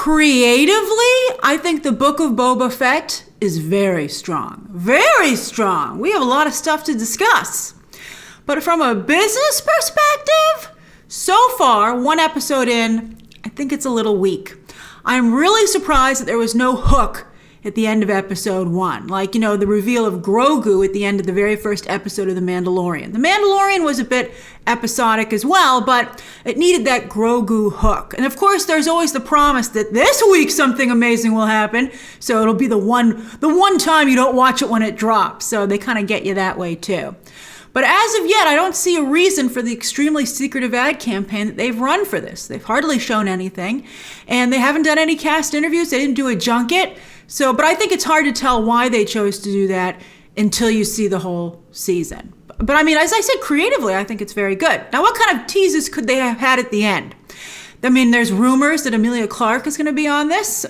Creatively, I think the Book of Boba Fett is very strong. Very strong. We have a lot of stuff to discuss. But from a business perspective, so far, one episode in, I think it's a little weak. I'm really surprised that there was no hook at the end of episode 1. Like, you know, the reveal of Grogu at the end of the very first episode of The Mandalorian. The Mandalorian was a bit episodic as well, but it needed that Grogu hook. And of course, there's always the promise that this week something amazing will happen. So it'll be the one time you don't watch it when it drops. So they kind of get you that way too. But as of yet, I don't see a reason for the extremely secretive ad campaign that they've run for this. They've hardly shown anything, and they haven't done any cast interviews. They didn't do a junket. So, but I think it's hard to tell why they chose to do that until you see the whole season. But I mean, as I said, creatively, I think it's very good. Now, what kind of teases could they have had at the end? I mean, there's rumors that Emilia Clarke is going to be on this.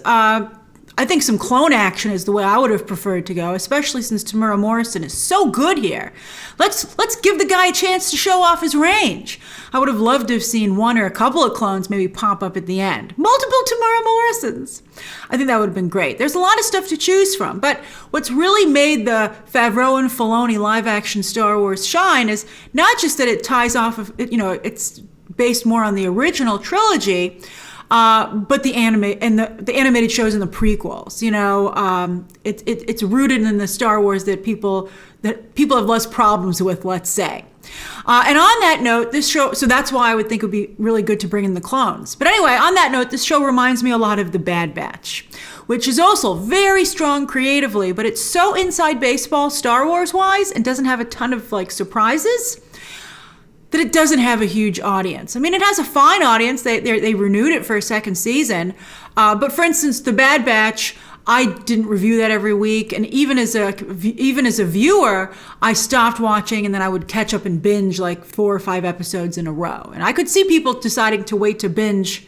I think some clone action is the way I would have preferred to go, especially since Temuera Morrison is so good here. Let's give the guy a chance to show off his range. I would have loved to have seen one or a couple of clones maybe pop up at the end. Multiple Temuera Morrisons. I think that would have been great. There's a lot of stuff to choose from, but what's really made the Favreau and Filoni live-action Star Wars shine is not just that it ties off of, you know, it's based more on the original trilogy, but the animated shows and the prequels, you know, it's rooted in the Star Wars that people have less problems with, let's say. And on that note, this show, so that's why I would think it would be really good to bring in the clones. But anyway, on that note, this show reminds me a lot of The Bad Batch, which is also very strong creatively, but it's so inside baseball Star Wars wise and doesn't have a ton of like surprises that it doesn't have a huge audience. I mean, it has a fine audience. They renewed it for a second season. But for instance, The Bad Batch, I didn't review that every week. And even as a viewer, I stopped watching and then I would catch up and binge like 4 or 5 episodes in a row. And I could see people deciding to wait to binge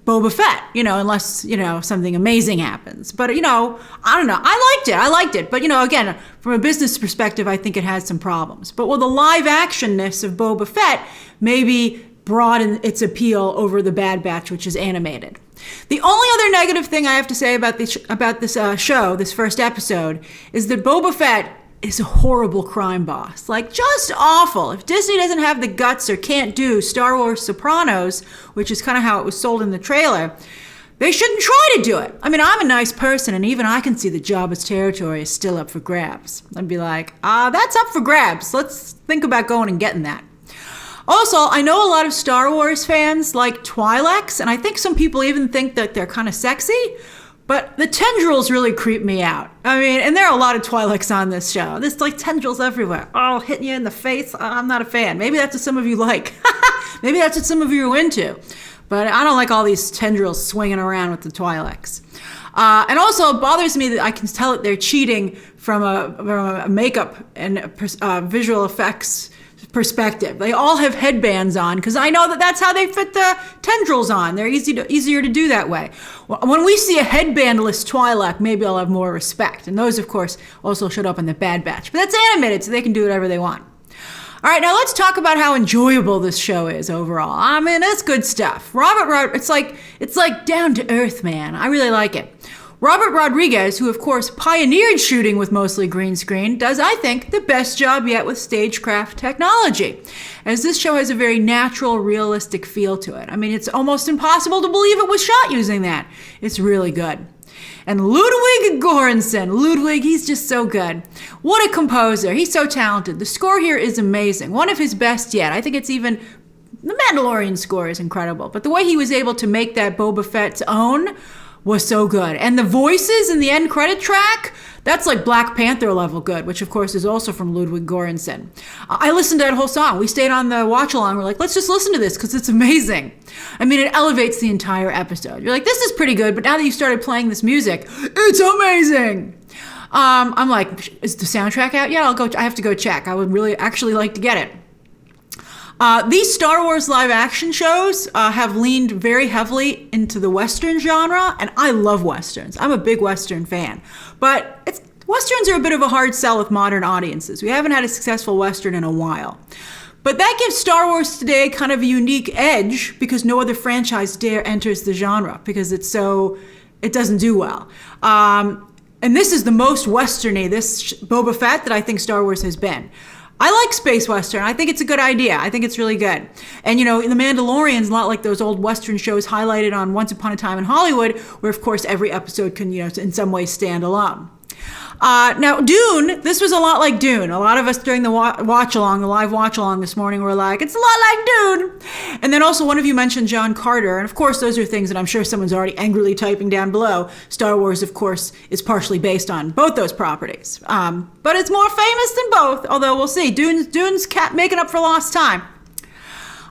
Boba Fett, you know, unless, you know, something amazing happens. But, you know, I don't know. I liked it. But, you know, again, from a business perspective, I think it has some problems. But with the live actionness of Boba Fett, maybe broaden its appeal over The Bad Batch, which is animated. The only other negative thing I have to say about this show, this first episode, is that Boba Fett is a horrible crime boss. Like, just awful. If Disney doesn't have the guts or can't do Star Wars Sopranos, which is kind of how it was sold in the trailer, they shouldn't try to do it. I mean, I'm a nice person, and even I can see that Jabba's territory is still up for grabs. I'd be like, that's up for grabs. Let's think about going and getting that. Also, I know a lot of Star Wars fans like Twi'leks, and I think some people even think that they're kind of sexy, but the tendrils really creep me out. I mean, and there are a lot of Twi'leks on this show. There's like tendrils everywhere. Oh, hitting you in the face. I'm not a fan. Maybe that's what some of you like. Maybe that's what some of you are into. But I don't like all these tendrils swinging around with the Twi'leks. And also, it bothers me that I can tell that they're cheating from a makeup and visual effects perspective. They all have headbands on because I know that that's how they fit the tendrils on. They're easier to do that way. When we see a headbandless Twi'lek, maybe I'll have more respect. And those, of course, also showed up in The Bad Batch. But that's animated, so they can do whatever they want. All right, now let's talk about how enjoyable this show is overall. I mean, it's good stuff. It's like down to earth, man. I really like it. Robert Rodriguez, who of course pioneered shooting with mostly green screen, does, I think, the best job yet with stagecraft technology, as this show has a very natural, realistic feel to it. I mean, it's almost impossible to believe it was shot using that. It's really good. And Ludwig Göransson, he's just so good. What a composer. He's so talented. The score here is amazing. One of his best yet. I think it's even, the Mandalorian score is incredible. But the way he was able to make that Boba Fett's own was so good. And the voices in the end credit track, that's like Black Panther level good, which of course is also from Ludwig Göransson. I listened to that whole song. We stayed on the watch along. We're like, let's just listen to this because it's amazing. I mean, it elevates the entire episode. You're like, this is pretty good, but now that you started playing this music, it's amazing. I'm like, is the soundtrack out yet? I have to go check. I would really actually like to get it. These Star Wars live action shows have leaned very heavily into the Western genre, and I love Westerns. I'm a big Western fan, but Westerns are a bit of a hard sell with modern audiences. We haven't had a successful Western in a while. But that gives Star Wars today kind of a unique edge because no other franchise dare enters the genre because it doesn't do well. And this is the most Westerny, this Boba Fett, that I think Star Wars has been. I like space Western. I think it's a good idea. I think it's really good. And, The Mandalorian's not like those old Western shows highlighted on Once Upon a Time in Hollywood, where, of course, every episode can, in some way stand alone. Now, Dune, this was a lot like Dune. A lot of us during the watch-along, the live watch-along this morning were like, it's a lot like Dune. And then also one of you mentioned John Carter. And, of course, those are things that I'm sure someone's already angrily typing down below. Star Wars, of course, is partially based on both those properties. But it's more famous than both, although we'll see. Dune's making up for lost time.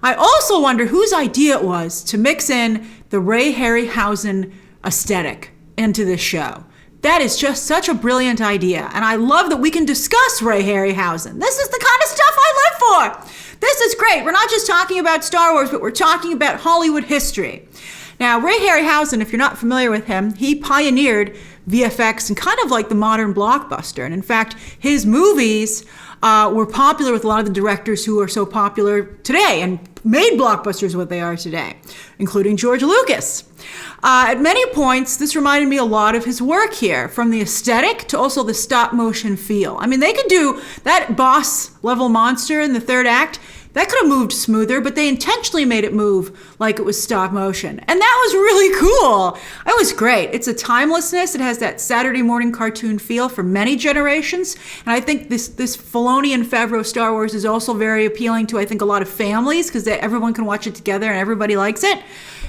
I also wonder whose idea it was to mix in the Ray Harryhausen aesthetic into this show. That is just such a brilliant idea. And I love that we can discuss Ray Harryhausen. This is the kind of stuff I live for. This is great. We're not just talking about Star Wars, but we're talking about Hollywood history. Now, Ray Harryhausen, if you're not familiar with him, he pioneered VFX and kind of like the modern blockbuster. And in fact, his movies were popular with a lot of the directors who are so popular today and made blockbusters what they are today, including George Lucas. At many points, this reminded me a lot of his work here, from the aesthetic to also the stop motion feel. I mean, they could do that boss level monster in the third act. That could have moved smoother, but they intentionally made it move like it was stop motion. And that was really cool. It was great. It's a timelessness. It has that Saturday morning cartoon feel for many generations. And I think this Filoni and Favreau Star Wars is also very appealing to, I think, a lot of families because everyone can watch it together and everybody likes it.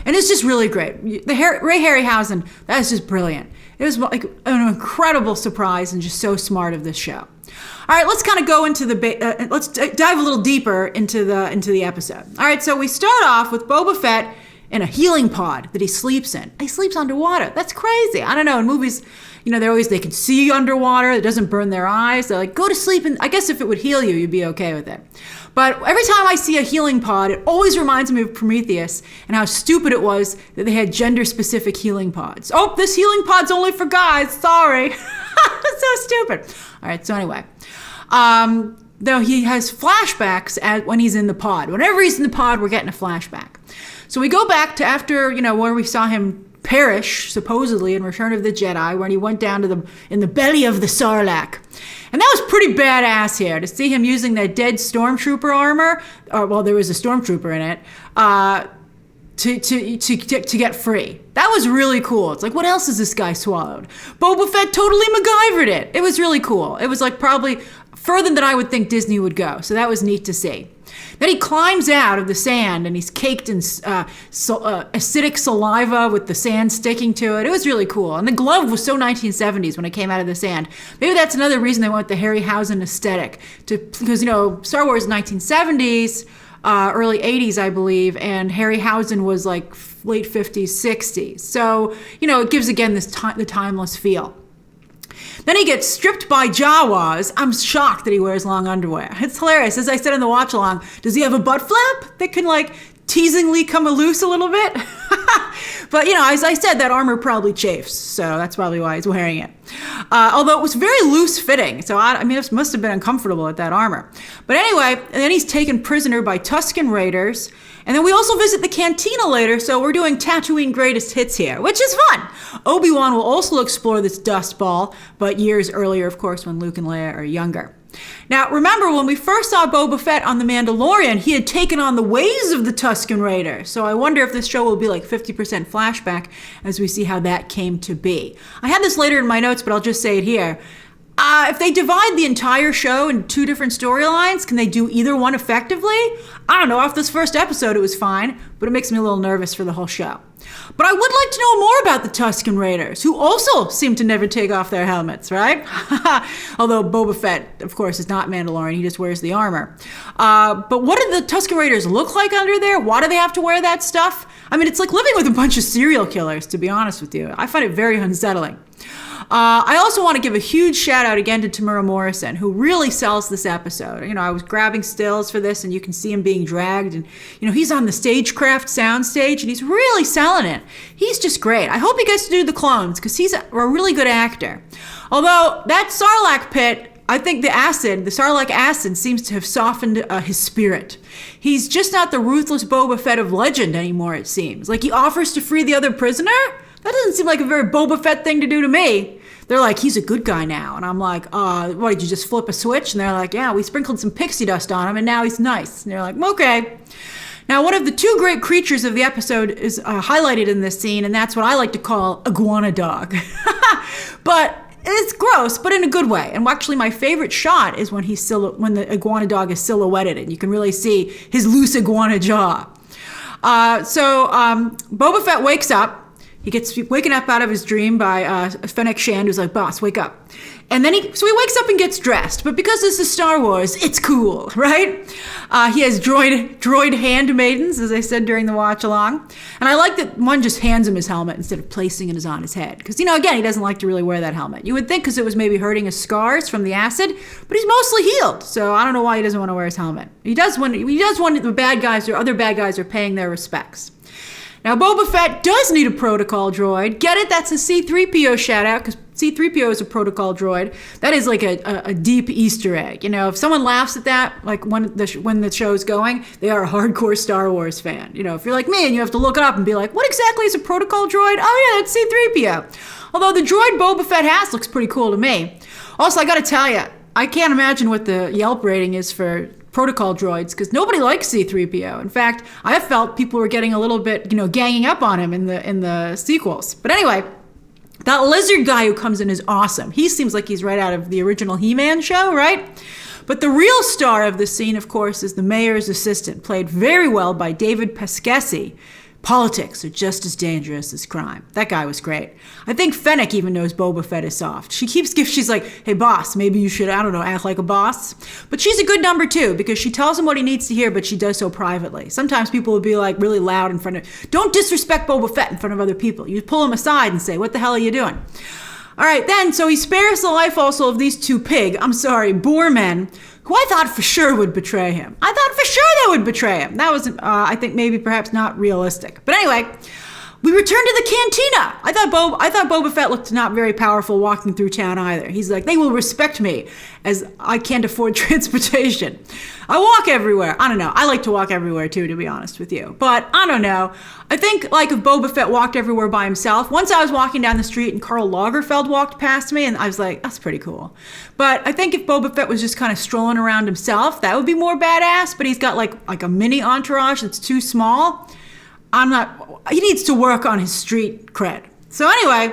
And it's just really great. Ray Harryhausen, that is just brilliant. It was like an incredible surprise and just so smart of this show. All right, let's kind of go into let's dive a little deeper into the episode. All right, so we start off with Boba Fett in a healing pod that he sleeps in. He sleeps underwater. That's crazy. I don't know. In movies, they can see underwater. It doesn't burn their eyes. They're like, go to sleep. And I guess if it would heal you, you'd be okay with it. But every time I see a healing pod, it always reminds me of Prometheus and how stupid it was that they had gender-specific healing pods. Oh, this healing pod's only for guys. Sorry. That's so stupid. All right, so anyway. Though he has flashbacks when he's in the pod. Whenever he's in the pod, we're getting a flashback. So we go back to after, where we saw him perish, supposedly, in Return of the Jedi, when he went down to in the belly of the Sarlacc. And that was pretty badass here, to see him using that dead stormtrooper armor, there was a stormtrooper in it, to get free. That was really cool. It's like, what else has this guy swallowed? Boba Fett totally MacGyvered it. It was really cool. It was like probably further than I would think Disney would go. So that was neat to see. Then he climbs out of the sand and he's caked in acidic saliva with the sand sticking to it. It was really cool. And the glove was so 1970s when it came out of the sand. Maybe that's another reason they went with the Harryhausen aesthetic. Because, Star Wars 1970s, early 80s, I believe, and Harryhausen was like late 50s, 60s. So, it gives, again, the timeless feel. Then he gets stripped by Jawas. I'm shocked that he wears long underwear. It's hilarious. As I said in the watch along, does he have a butt flap that can teasingly come loose a little bit? But, as I said, that armor probably chafes. So that's probably why he's wearing it. Although it was very loose fitting. So, it must have been uncomfortable at that armor. But anyway, and then he's taken prisoner by Tusken Raiders. And then we also visit the Cantina later, so we're doing Tatooine greatest hits here, which is fun. Obi-Wan will also explore this dust ball, but years earlier, of course, when Luke and Leia are younger. Now, remember, when we first saw Boba Fett on The Mandalorian, he had taken on the ways of the Tusken Raiders. So I wonder if this show will be like 50% flashback as we see how that came to be. I had this later in my notes, but I'll just say it here. If they divide the entire show into two different storylines, can they do either one effectively? I don't know. Off this first episode, it was fine, but it makes me a little nervous for the whole show. But I would like to know more about the Tusken Raiders, who also seem to never take off their helmets, right? Although Boba Fett, of course, is not Mandalorian. He just wears the armor. But what do the Tusken Raiders look like under there? Why do they have to wear that stuff? I mean, it's like living with a bunch of serial killers, to be honest with you. I find it very unsettling. I also want to give a huge shout out again to Tamura Morrison, who really sells this episode. I was grabbing stills for this and you can see him being dragged and, he's on the Stagecraft soundstage and he's really selling it. He's just great. I hope he gets to do the clones because he's a really good actor. Although that Sarlacc Pit, I think the Sarlacc acid seems to have softened his spirit. He's just not the ruthless Boba Fett of legend anymore, it seems. Like, he offers to free the other prisoner? That doesn't seem like a very Boba Fett thing to do to me. They're like, he's a good guy now. And I'm like, what, did you just flip a switch? And they're like, yeah, we sprinkled some pixie dust on him and now he's nice. And they're like, okay. Now, one of the two great creatures of the episode is highlighted in this scene, and that's what I like to call Iguana Dog. But it's gross, but in a good way. And actually, my favorite shot is when when the Iguana Dog is silhouetted, and you can really see his loose iguana jaw. So Boba Fett wakes up. He gets waken up out of his dream by Fennec Shand, who's like, boss, wake up. And then he wakes up and gets dressed. But because this is Star Wars, it's cool, right? He has droid handmaidens, as I said during the watch along. And I like that one just hands him his helmet instead of placing it on his head. Because, again, he doesn't like to really wear that helmet. You would think because it was maybe hurting his scars from the acid, but he's mostly healed. So I don't know why he doesn't want to wear his helmet. He does when the bad guys or other bad guys are paying their respects. Now, Boba Fett does need a protocol droid. Get it? That's a C-3PO shout-out, because C-3PO is a protocol droid. That is like a deep Easter egg. If someone laughs at that, like when the show's going, they are a hardcore Star Wars fan. If you're like me and you have to look it up and be like, what exactly is a protocol droid? Oh, yeah, that's C-3PO. Although the droid Boba Fett has looks pretty cool to me. Also, I got to tell you, I can't imagine what the Yelp rating is for protocol droids, because nobody likes C-3PO. In fact, I felt people were getting a little bit, ganging up on him in the sequels. But anyway, that lizard guy who comes in is awesome. He seems like he's right out of the original He-Man show, right? But the real star of the scene, of course, is the mayor's assistant, played very well by David Pasquesi. Politics are just as dangerous as crime. That guy was great. I think Fennec even knows Boba Fett is soft. She's like, hey boss, maybe you should, act like a boss. But she's a good number too, because she tells him what he needs to hear, but she does so privately. Sometimes people will be like really loud in front of, don't disrespect Boba Fett in front of other people. You pull him aside and say, what the hell are you doing? All right, then, so he spares the life also of these two boar men, who I thought for sure would betray him. I thought for sure they would betray him. That was, I think, maybe perhaps not realistic. But anyway, we return to the cantina. I thought Boba Fett looked not very powerful walking through town either. He's like, they will respect me as I can't afford transportation. I walk everywhere. I don't know. I like to walk everywhere too, to be honest with you. But I don't know. I think like if Boba Fett walked everywhere by himself. Once I was walking down the street and Karl Lagerfeld walked past me and I was like, that's pretty cool. But I think if Boba Fett was just kind of strolling around himself, that would be more badass. But he's got like a mini entourage that's too small. He needs to work on his street cred. So anyway,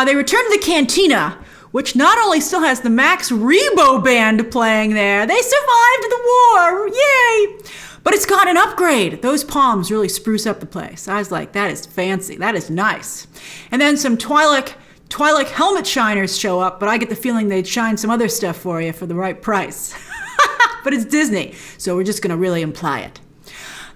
they return to the cantina, which not only still has the Max Rebo Band playing there, they survived the war, yay! But it's got an upgrade. Those palms really spruce up the place. I was like, that is fancy, that is nice. And then some Twi'lek helmet shiners show up, but I get the feeling they'd shine some other stuff for you for the right price. But it's Disney, so we're just gonna really imply it.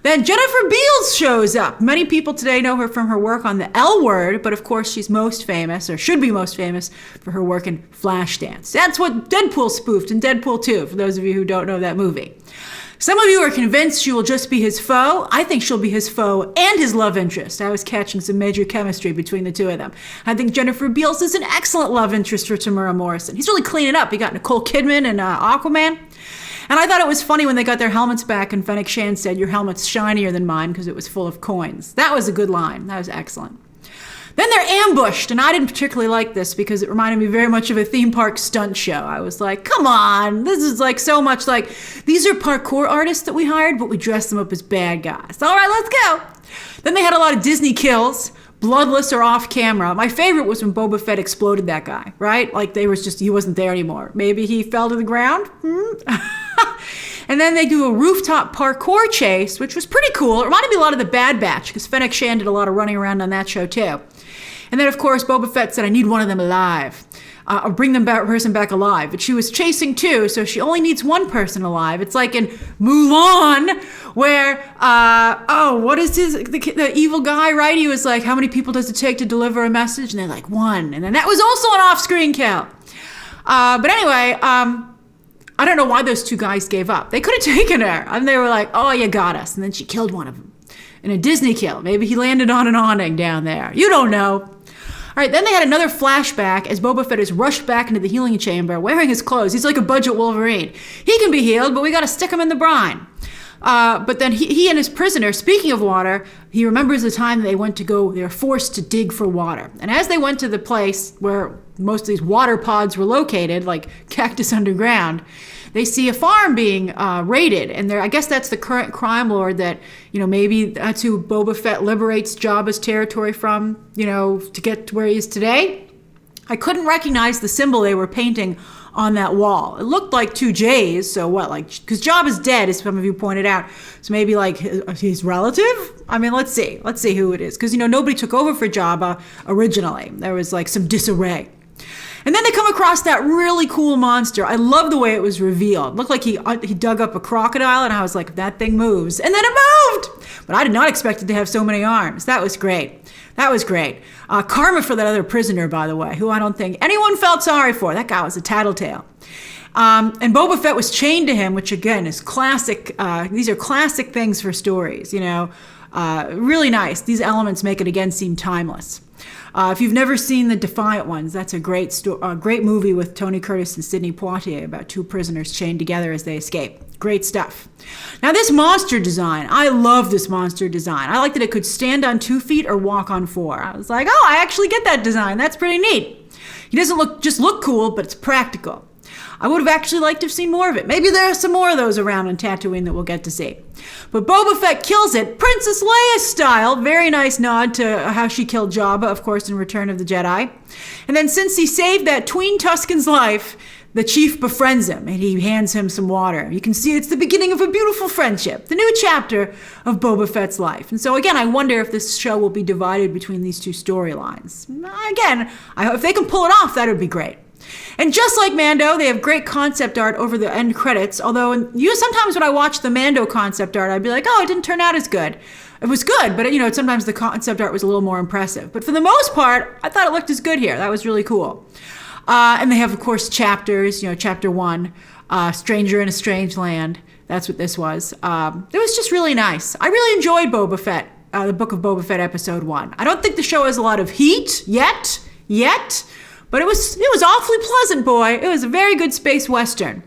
Then Jennifer Beals shows up. Many people today know her from her work on the L Word, but of course she's most famous, or should be most famous, for her work in Flashdance. That's what Deadpool spoofed in Deadpool 2, for those of you who don't know that movie. Some of you are convinced she will just be his foe. I think she'll be his foe and his love interest. I was catching some major chemistry between the two of them. I think Jennifer Beals is an excellent love interest for Tamura Morrison. He's really cleaning up. He got Nicole Kidman and Aquaman. And I thought it was funny when they got their helmets back and Fennec Shand said, your helmet's shinier than mine because it was full of coins. That was a good line. That was excellent. Then they're ambushed, and I didn't particularly like this because it reminded me very much of a theme park stunt show. I was like, come on, this is like so much like, these are parkour artists that we hired, but we dressed them up as bad guys. All right, let's go. Then they had a lot of Disney kills, bloodless or off camera. My favorite was when Boba Fett exploded that guy, right? Like he wasn't there anymore. Maybe he fell to the ground? And then they do a rooftop parkour chase, which was pretty cool. It reminded me a lot of the Bad Batch, because Fennec Shand did a lot of running around on that show too. And then, of course, Boba Fett said, I need one of them alive. Or bring them person back alive. But she was chasing two, so she only needs one person alive. It's like in Mulan, where, what is the evil guy, right? He was like, how many people does it take to deliver a message? And they're like, one. And then that was also an off-screen kill. But anyway, I don't know why those two guys gave up. They could have taken her. And they were like, oh, you got us. And then she killed one of them. In a Disney kill. Maybe he landed on an awning down there. You don't know. All right, then they had another flashback as Boba Fett is rushed back into the healing chamber wearing his clothes. He's like a budget Wolverine. He can be healed, but we got to stick him in the brine. But then he and his prisoner, speaking of water, he remembers the time they were forced to dig for water. And as they went to the place where most of these water pods were located, like Cactus Underground, they see a farm being raided. And I guess that's the current crime lord that, maybe that's who Boba Fett liberates Jabba's territory from, to get to where he is today. I couldn't recognize the symbol they were painting on that wall. It looked like two J's, so what, because Jabba's dead, as some of you pointed out, so maybe like his relative? I mean, let's see who it is, because nobody took over for Jabba originally. There was like some disarray. And then they come across that really cool monster. I love the way it was revealed. It looked like he dug up a crocodile, and I was like, that thing moves. And then it moved! But I did not expect it to have so many arms. That was great. Karma for that other prisoner, by the way, who I don't think anyone felt sorry for. That guy was a tattletale. And Boba Fett was chained to him, which again is classic. These are classic things for stories, really nice. These elements make it again seem timeless. If you've never seen The Defiant Ones, that's a great movie with Tony Curtis and Sidney Poitier about two prisoners chained together as they escape. Great stuff. Now this monster design, I love this monster design. I like that it could stand on 2 feet or walk on 4. I was like, oh, I actually get that design. That's pretty neat. He doesn't just look cool, but it's practical. I would have actually liked to have seen more of it. Maybe there are some more of those around in Tatooine that we'll get to see. But Boba Fett kills it, Princess Leia style. Very nice nod to how she killed Jabba, of course, in Return of the Jedi. And then since he saved that tween Tusken's life, the chief befriends him and he hands him some water. You can see it's the beginning of a beautiful friendship, the new chapter of Boba Fett's life. And so again, I wonder if this show will be divided between these two storylines. Again, if they can pull it off, that would be great. And just like Mando, they have great concept art over the end credits, although sometimes when I watch the Mando concept art, I'd be like, oh, it didn't turn out as good. It was good, but sometimes the concept art was a little more impressive. But for the most part, I thought it looked as good here. That was really cool. And they have, of course, chapters, chapter 1, Stranger in a Strange Land. That's what this was. It was just really nice. I really enjoyed Boba Fett, the Book of Boba Fett episode 1. I don't think the show has a lot of heat yet, but it was awfully pleasant, boy. It was a very good space western.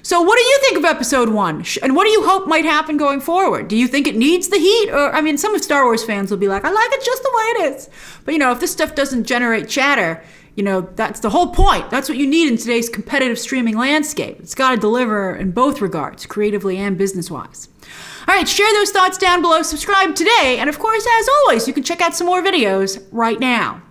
So what do you think of episode 1? And what do you hope might happen going forward? Do you think it needs the heat? Or, some of Star Wars fans will be like, I like it just the way it is. But, if this stuff doesn't generate chatter, that's the whole point. That's what you need in today's competitive streaming landscape. It's got to deliver in both regards, creatively and business-wise. All right, share those thoughts down below, subscribe today, and of course, as always, you can check out some more videos right now.